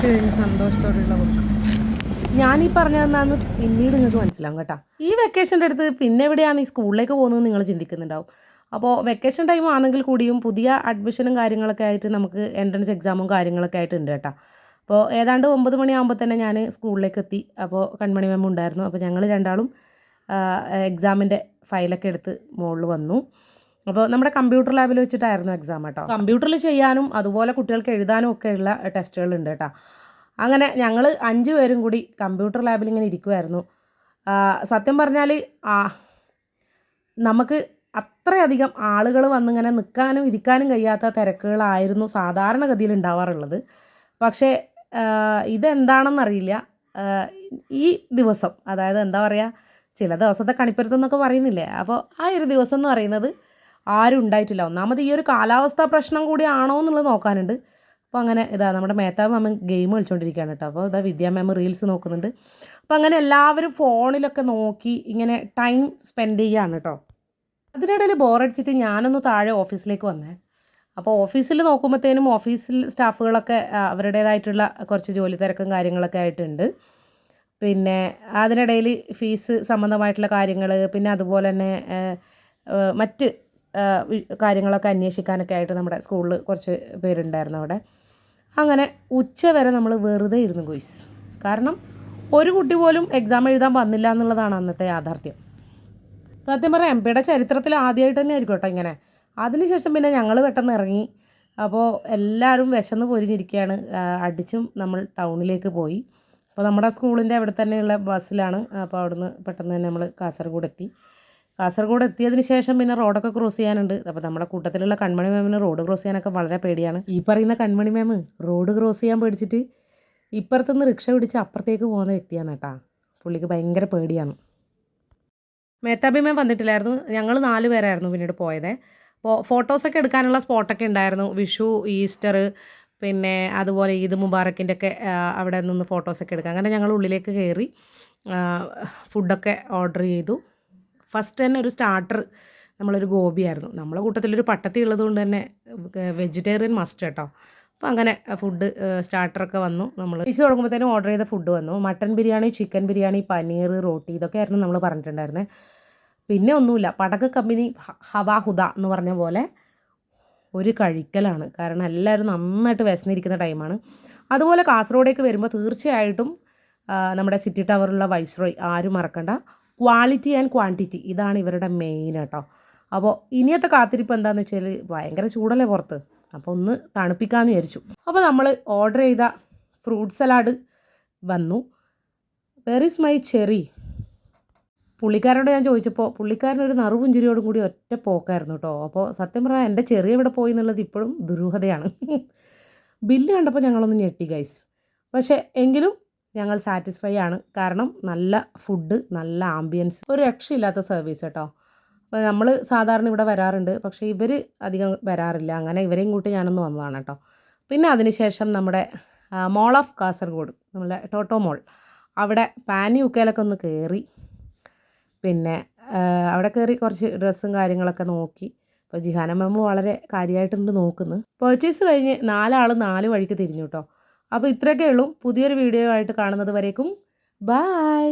Result കഴിഞ്ഞ് സന്തോഷത്തോടെയുള്ള കൊടുക്കും. ഞാനീ പറഞ്ഞതെന്നാന്ന് പിന്നീട് നിങ്ങൾക്ക് മനസ്സിലാവും കേട്ടോ. ഈ വെക്കേഷൻ്റെ അടുത്ത് പിന്നെ എവിടെയാണ് ഈ സ്കൂളിലേക്ക് പോകുന്നത് നിങ്ങൾ ചിന്തിക്കുന്നുണ്ടാവും. അപ്പോൾ വെക്കേഷൻ ടൈം ആണെങ്കിൽ കൂടിയും പുതിയ അഡ്മിഷനും കാര്യങ്ങളൊക്കെ ആയിട്ട് നമുക്ക് എൻട്രൻസ് എക്സാമും കാര്യങ്ങളൊക്കെ ആയിട്ട് ഉണ്ട് കേട്ടോ. അപ്പോൾ ഏതാണ്ട് 9 മണിയാകുമ്പോൾ തന്നെ ഞാൻ സ്കൂളിലേക്ക് എത്തി. അപ്പോൾ കൺമണി മാം ഉണ്ടായിരുന്നു. അപ്പോൾ ഞങ്ങൾ രണ്ടാളും എക്സാമിൻ്റെ ഫയലൊക്കെ എടുത്ത് മുകളിൽ വന്നു. അപ്പോൾ നമ്മുടെ കമ്പ്യൂട്ടർ ലാബിൽ വെച്ചിട്ടായിരുന്നു എക്സാം കേട്ടോ. കമ്പ്യൂട്ടറിൽ ചെയ്യാനും അതുപോലെ കുട്ടികൾക്ക് എഴുതാനും ഒക്കെയുള്ള ടെസ്റ്റുകളുണ്ട് കേട്ടോ. അങ്ങനെ ഞങ്ങൾ 5 പേരും കൂടി കമ്പ്യൂട്ടർ ലാബിൽ ഇങ്ങനെ ഇരിക്കുമായിരുന്നു. സത്യം പറഞ്ഞാൽ നമുക്ക് അത്രയധികം ആളുകൾ വന്നിങ്ങനെ നിൽക്കാനും ഇരിക്കാനും കഴിയാത്ത തിരക്കുകളായിരുന്നു സാധാരണഗതിയിൽ ഉണ്ടാവാറുള്ളത്. പക്ഷേ ഇതെന്താണെന്നറിയില്ല, ഈ ദിവസം അതായത് എന്താ പറയുക, ചില ദിവസത്തെ കണിപ്പരുത്തെന്നൊക്കെ പറയുന്നില്ലേ, അപ്പോൾ ആ ഒരു ദിവസം എന്ന് പറയുന്നത് ആരും ഉണ്ടായിട്ടില്ല. ഒന്നാമത് ഈ ഒരു കാലാവസ്ഥാ പ്രശ്നം കൂടി ആണോ എന്നുള്ളത് നോക്കാനുണ്ട്. അപ്പോൾ അങ്ങനെ ഇതാ നമ്മുടെ മേത്താവ് മാമൻ ഗെയിം കളിച്ചുകൊണ്ടിരിക്കുകയാണ് കേട്ടോ. അപ്പോൾ ഇതാ വിദ്യാ മാം റീൽസ് നോക്കുന്നുണ്ട്. അപ്പോൾ അങ്ങനെ എല്ലാവരും ഫോണിലൊക്കെ നോക്കി ഇങ്ങനെ ടൈം സ്പെൻഡ് ചെയ്യുകയാണ് കേട്ടോ. അതിനിടയിൽ ബോറടിച്ചിട്ട് ഞാനൊന്ന് താഴെ ഓഫീസിലേക്ക് വന്നേ. അപ്പോൾ ഓഫീസിൽ നോക്കുമ്പോഴത്തേനും ഓഫീസിൽ സ്റ്റാഫുകളൊക്കെ അവരുടേതായിട്ടുള്ള കുറച്ച് ജോലി തിരക്കും കാര്യങ്ങളൊക്കെ ആയിട്ടുണ്ട്. പിന്നെ അതിനിടയിൽ ഫീസ് സംബന്ധമായിട്ടുള്ള കാര്യങ്ങൾ, പിന്നെ അതുപോലെ തന്നെ മറ്റ് കാര്യങ്ങളൊക്കെ അന്വേഷിക്കാനൊക്കെ ആയിട്ട് നമ്മുടെ സ്കൂളിൽ കുറച്ച് പേരുണ്ടായിരുന്നു അവിടെ. അങ്ങനെ ഉച്ച വരെ നമ്മൾ വെറുതെ ഇരുന്നു ഗോയ്സ്. കാരണം ഒരു കുട്ടി പോലും എക്സാം എഴുതാൻ വന്നില്ല എന്നുള്ളതാണ് അന്നത്തെ യാഥാർത്ഥ്യം. സത്യം പറയാം എംപിയുടെ ചരിത്രത്തിൽ ആദ്യമായിട്ട് തന്നെ ആയിരിക്കും കേട്ടോ ഇങ്ങനെ. അതിനുശേഷം പിന്നെ ഞങ്ങൾ പെട്ടെന്ന് ഇറങ്ങി. അപ്പോൾ എല്ലാവരും വിശന്ന് പൊരിഞ്ഞിരിക്കുകയാണ്. അടിച്ചും നമ്മൾ ടൗണിലേക്ക് പോയി. അപ്പോൾ നമ്മുടെ സ്കൂളിൻ്റെ അവിടെ തന്നെയുള്ള ബസ്സിലാണ്. അപ്പോൾ അവിടുന്ന് പെട്ടെന്ന് തന്നെ നമ്മൾ കാസർഗോഡ് എത്തി. കാസർഗോഡ് എത്തിയതിന് ശേഷം പിന്നെ റോഡൊക്കെ ക്രോസ് ചെയ്യാനുണ്ട്. അപ്പോൾ നമ്മുടെ കൂട്ടത്തിലുള്ള കൺമണി മാമിന് റോഡ് ക്രോസ് ചെയ്യാനൊക്കെ വളരെ പേടിയാണ്. ഈ പറയുന്ന കൺമണി മാം റോഡ് ക്രോസ് ചെയ്യാൻ പേടിച്ചിട്ട് ഇപ്പുറത്തുനിന്ന് റിക്ഷ പിടിച്ച് അപ്പുറത്തേക്ക് പോകുന്ന വ്യക്തിയാണ് കേട്ടോ. പുള്ളിക്ക് ഭയങ്കര പേടിയാണ്. മേത്താബി മാം വന്നിട്ടില്ലായിരുന്നു. ഞങ്ങൾ 4 പേരായിരുന്നു പിന്നീട് പോയത്. അപ്പോൾ ഫോട്ടോസൊക്കെ എടുക്കാനുള്ള സ്പോട്ടൊക്കെ ഉണ്ടായിരുന്നു. വിഷു, ഈസ്റ്റർ, പിന്നെ അതുപോലെ ഈദ് മുബാറക്കിൻ്റെ ഒക്കെ അവിടെ നിന്ന് ഫോട്ടോസൊക്കെ എടുക്കാം. അങ്ങനെ ഞങ്ങൾ ഉള്ളിലേക്ക് കയറി ഫുഡൊക്കെ ഓർഡർ ചെയ്തു. ഫസ്റ്റ് തന്നെ ഒരു സ്റ്റാർട്ടർ നമ്മളൊരു ഗോപിയായിരുന്നു. നമ്മളെ കൂട്ടത്തിലൊരു പട്ടത്തി ഉള്ളത് കൊണ്ട് തന്നെ വെജിറ്റേറിയൻ മസ്റ്റ് കേട്ടോ. അപ്പോൾ അങ്ങനെ ഫുഡ് സ്റ്റാർട്ടറൊക്കെ വന്നു. നമ്മൾ കഴിച്ച് തുടങ്ങുമ്പോഴത്തേനും ഓർഡർ ചെയ്ത ഫുഡ് വന്നു. മട്ടൻ ബിരിയാണി, ചിക്കൻ ബിരിയാണി, പനീർ, റോട്ടി, ഇതൊക്കെ ആയിരുന്നു നമ്മൾ പറഞ്ഞിട്ടുണ്ടായിരുന്നത്. പിന്നെ ഒന്നുമില്ല, പടക്ക കമ്പനി ഹവാഹുദ എന്ന് പറഞ്ഞ പോലെ ഒരു കഴിക്കലാണ്. കാരണം എല്ലാവരും നന്നായിട്ട് വിശന്നിരിക്കുന്ന ടൈമാണ്. അതുപോലെ കാസർഗോഡേക്ക് വരുമ്പോൾ തീർച്ചയായിട്ടും നമ്മുടെ സിറ്റി ടവറിലുള്ള വൈസ്രോയ് ആരും മറക്കണ്ട. ക്വാളിറ്റി ആൻഡ് ക്വാണ്ടിറ്റി ഇതാണ് ഇവരുടെ മെയിൻ കേട്ടോ. അപ്പോൾ ഇനിയത്തെ കാത്തിരിപ്പ് എന്താണെന്ന് വെച്ചാൽ ഭയങ്കര ചൂടല്ലേ പുറത്ത്. അപ്പോൾ ഒന്ന് തണുപ്പിക്കാമെന്ന് വിചാരിച്ചു. അപ്പോൾ നമ്മൾ ഓർഡർ ചെയ്ത ഫ്രൂട്ട് സലാഡ് വന്നു. Where is my cherry? പുള്ളിക്കാരനോട് ഞാൻ ചോദിച്ചപ്പോൾ പുള്ളിക്കാരനൊരു നറുപുഞ്ചിരിയോടും കൂടി ഒറ്റ പോക്കായിരുന്നു കേട്ടോ. അപ്പോൾ സത്യം പറഞ്ഞാൽ എൻ്റെ ചെറിയ എവിടെ പോയി എന്നുള്ളത് ഇപ്പോഴും ദുരൂഹതയാണ്. ബില്ല് കണ്ടപ്പോൾ ഞങ്ങളൊന്ന് ഞെട്ടി ഗൈസ്. പക്ഷേ എങ്കിലും ഞങ്ങൾ സാറ്റിസ്ഫൈ ആണ്. കാരണം നല്ല ഫുഡ്, നല്ല ആംബിയൻസ്, ഒരു രക്ഷയില്ലാത്ത സർവീസ് കേട്ടോ. അപ്പോൾ നമ്മൾ സാധാരണ ഇവിടെ വരാറുണ്ട്, പക്ഷേ ഇവർ അധികം വരാറില്ല. അങ്ങനെ ഇവരെയും കൂട്ടി ഞാനൊന്ന് വന്നതാണ് കേട്ടോ. പിന്നെ അതിനുശേഷം നമ്മുടെ മോൾ ഓഫ് കാസർഗോഡ്, നമ്മുടെ ടോട്ടോ മോൾ, അവിടെ പാനി യുക്കയിലൊക്കെ ഒന്ന് കയറി. പിന്നെ അവിടെ കയറി കുറച്ച് ഡ്രസ്സും കാര്യങ്ങളൊക്കെ നോക്കി. അപ്പോൾ ജിഹാന മാമ് വളരെ കാര്യമായിട്ടുണ്ട് നോക്കുന്നു. പർച്ചേസ് കഴിഞ്ഞ് 4 ആൾ 4 വഴിക്ക് തിരിഞ്ഞു കേട്ടോ. അപ്പോൾ ഇത്രയൊക്കെ ഉള്ളൂ. പുതിയൊരു വീഡിയോ ആയിട്ട് കാണുന്നത് വരേക്കും ബായ്.